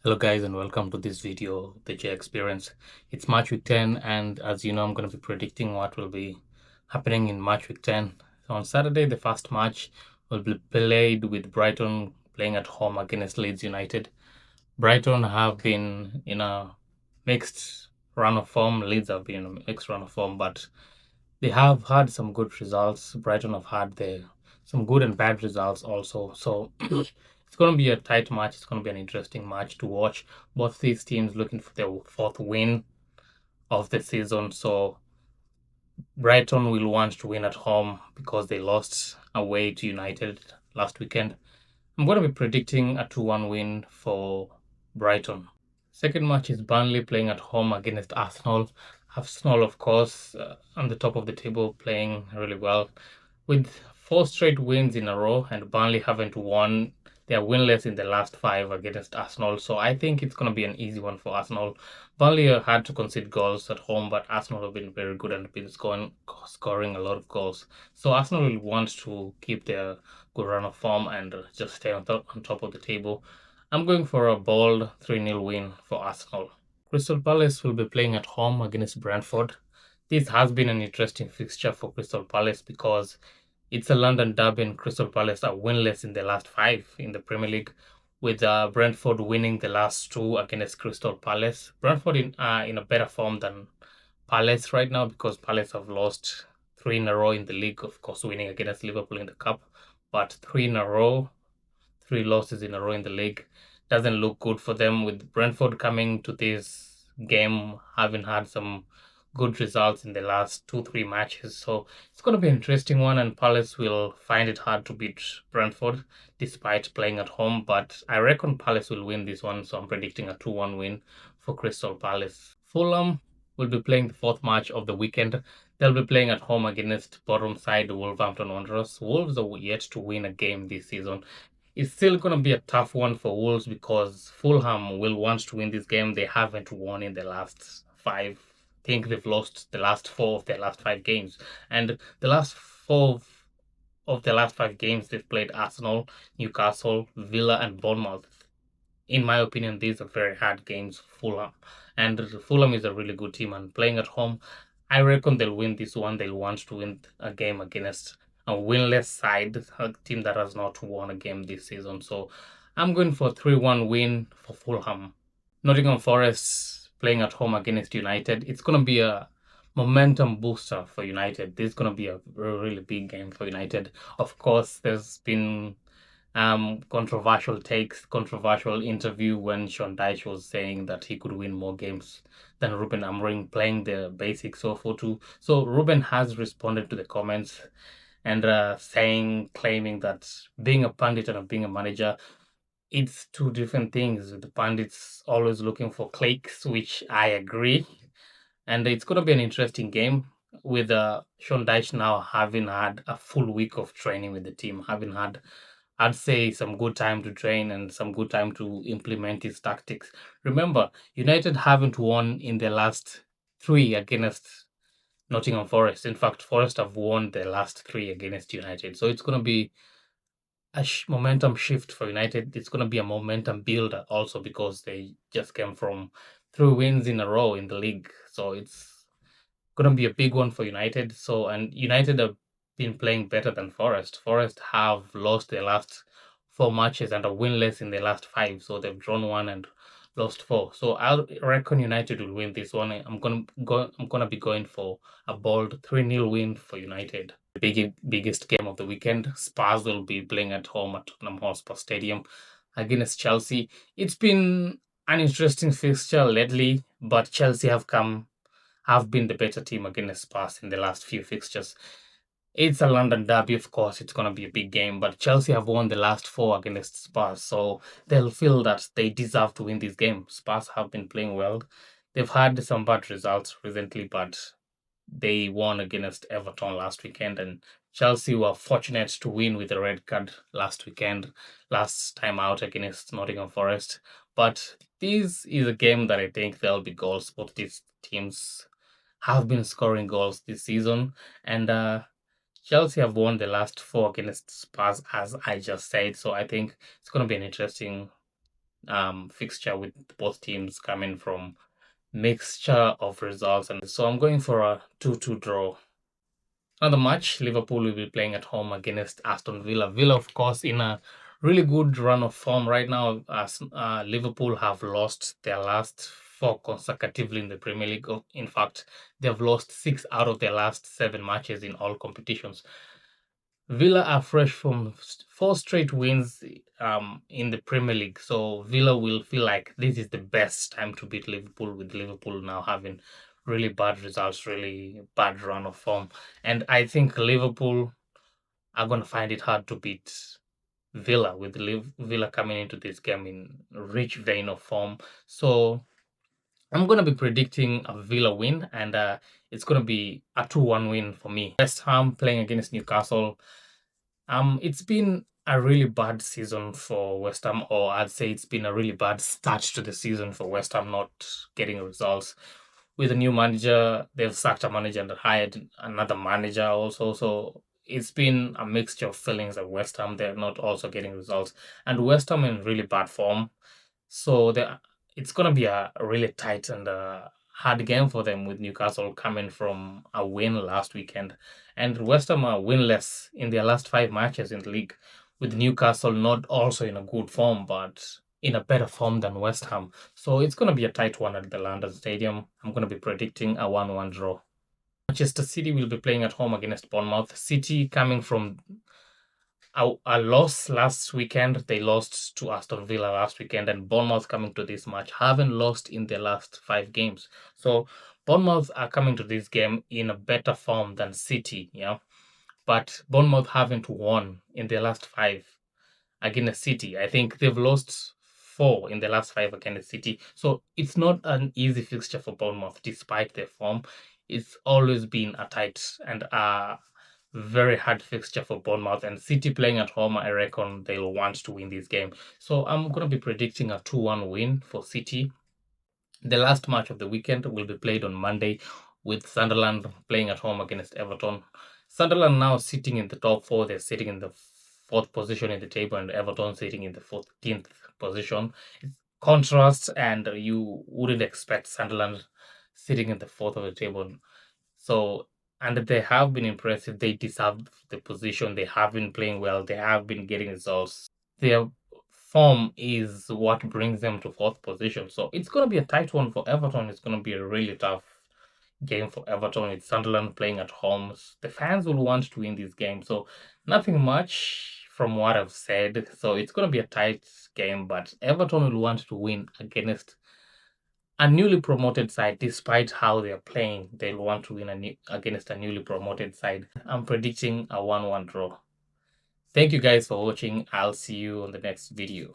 Hello guys and welcome to this video, the J Experience. It's Match Week 10 and as you know I'm going to be predicting what will be happening in Match Week 10. So on Saturday the first match will be played with Brighton playing at home against Leeds United. Brighton have been in a mixed run of form. Leeds have been in a mixed run of form, but they have had some good results. Brighton have had some good and bad results also. So it's going to be a tight match. It's going to be an interesting match to watch. Both these teams looking for their fourth win of the season. So Brighton will want to win at home because they lost away to United last weekend. I'm going to be predicting a 2-1 win for Brighton. Second match is Burnley playing at home against Arsenal. Arsenal, of course, on the top of the table, playing really well with four straight wins in a row, and Burnley haven't won. They are winless in the last five against Arsenal, so I think it's going to be an easy one for Arsenal. Burnley had to concede goals at home, but Arsenal have been very good and been scoring a lot of goals. So Arsenal will want to keep their good run of form and just stay on top of the table. I'm going for a bold 3-0 win for Arsenal. Crystal Palace will be playing at home against Brentford. This has been an interesting fixture for Crystal Palace because it's a London derby and Crystal Palace are winless in the last five in the Premier League, with Brentford winning the last two against Crystal Palace. Brentford in a better form than Palace right now because Palace have lost three in a row in the league, of course, winning against Liverpool in the cup, but three in a row, three losses in a row in the league doesn't look good for them. With Brentford coming to this game, having had some good results in the last 2-3 matches. So it's going to be an interesting one, and Palace will find it hard to beat Brentford despite playing at home. But I reckon Palace will win this one, so I'm predicting a 2-1 win for Crystal Palace. Fulham will be playing the fourth match of the weekend. They'll be playing at home against bottom side Wolverhampton Wanderers. Wolves are yet to win a game this season. It's still going to be a tough one for Wolves because Fulham will want to win this game. They haven't won in the last five. I think they've lost the last four of their last five games. And the last four of the last five games, they've played Arsenal, Newcastle, Villa, and Bournemouth. In my opinion, these are very hard games for Fulham. And Fulham is a really good team, and playing at home, I reckon they'll win this one. They'll want to win a game against a winless side, a team that has not won a game this season. So I'm going for a 3-1 win for Fulham. Nottingham Forest playing at home against United. It's going to be a momentum booster for United. This is going to be a really big game for United. Of course, there's been controversial takes, controversial interview when Sean Dyche was saying that he could win more games than Ruben Amorim playing the basic 4-4-2. So Ruben has responded to the comments and claiming that being a pundit and being a manager, it's two different things. The pundits always looking for clicks, which I agree, and it's going to be an interesting game with Sean Dyche now having had a full week of training with the team, having had, I'd say, some good time to train and some good time to implement his tactics. Remember, United haven't won in the last three against Nottingham Forest. In fact, Forest have won the last three against United. So it's going to be a momentum shift for United. It's going to be a momentum builder also because they just came from three wins in a row in the league. So it's going to be a big one for United. So, and United have been playing better than Forest. Forest have lost their last four matches and are winless in their last five. So they've drawn one and lost four. So I reckon United will win this one. I'm gonna be going for a bold 3-0 win for United. The biggest game of the weekend. Spurs will be playing at home at Tottenham Hotspur Stadium against Chelsea. It's been an interesting fixture lately, but Chelsea have been the better team against Spurs in the last few fixtures. It's a London derby, of course, it's going to be a big game, but Chelsea have won the last four against Spurs, so they'll feel that they deserve to win this game. Spurs have been playing well. They've had some bad results recently, but they won against Everton last weekend, and Chelsea were fortunate to win with a red card last weekend, last time out against Nottingham Forest. But this is a game that I think there'll be goals. Both these teams have been scoring goals this season, and Chelsea have won the last four against Spurs, as I just said. So I think it's going to be an interesting fixture with both teams coming from mixture of results, and so I'm going for a 2-2 draw. Another match, Liverpool will be playing at home against Aston Villa. Villa, of course, in a really good run of form right now, as Liverpool have lost their last four consecutively in the Premier League. In fact, they've lost 6 out of their last 7 matches in all competitions. Villa are fresh from 4 straight wins in the Premier League, so Villa will feel like this is the best time to beat Liverpool, with Liverpool now having really bad results, really bad run of form. And I think Liverpool are going to find it hard to beat Villa, with Villa coming into this game in rich vein of form. So I'm going to be predicting a Villa win, and it's going to be a 2-1 win for me. West Ham playing against Newcastle. It's been a really bad season for West Ham, or I'd say it's been a really bad start to the season for West Ham, not getting results. With a new manager, they've sacked a manager and hired another manager also. So it's been a mixture of feelings at West Ham. They're not also getting results. And West Ham in really bad form. So it's going to be a really tight and hard game for them, with Newcastle coming from a win last weekend. And West Ham are winless in their last 5 matches in the league, with Newcastle not also in a good form, but in a better form than West Ham. So it's going to be a tight one at the London Stadium. I'm going to be predicting a 1-1 draw. Manchester City will be playing at home against Bournemouth. City coming from a loss last weekend. They lost to Aston Villa last weekend, and Bournemouth coming to this match haven't lost in their last 5 games. So Bournemouth are coming to this game in a better form than City, yeah. But Bournemouth haven't won in their last 5 against City. I think they've lost 4 in the last 5 against City. So it's not an easy fixture for Bournemouth, despite their form. It's always been a tight and a very hard fixture for Bournemouth, and City playing at home, I reckon they'll want to win this game. So I'm going to be predicting a 2-1 win for City. The last match of the weekend will be played on Monday, with Sunderland playing at home against Everton. Sunderland now sitting in the top 4. They're sitting in the 4th position in the table, and Everton sitting in the 14th position. It's contrast, and you wouldn't expect Sunderland sitting in the 4th of the table. So, and they have been impressive. They deserve the position. They have been playing well. They have been getting results. Their form is what brings them to 4th position. So it's going to be a tight one for Everton. It's going to be a really tough game for Everton, with Sunderland playing at home. The fans will want to win this game. So nothing much from what I've said. So it's going to be a tight game, but Everton will want to win against a newly promoted side. Despite how they're playing, they'll want to win against a newly promoted side. I'm predicting a 1-1 draw. Thank you guys for watching. I'll see you on the next video.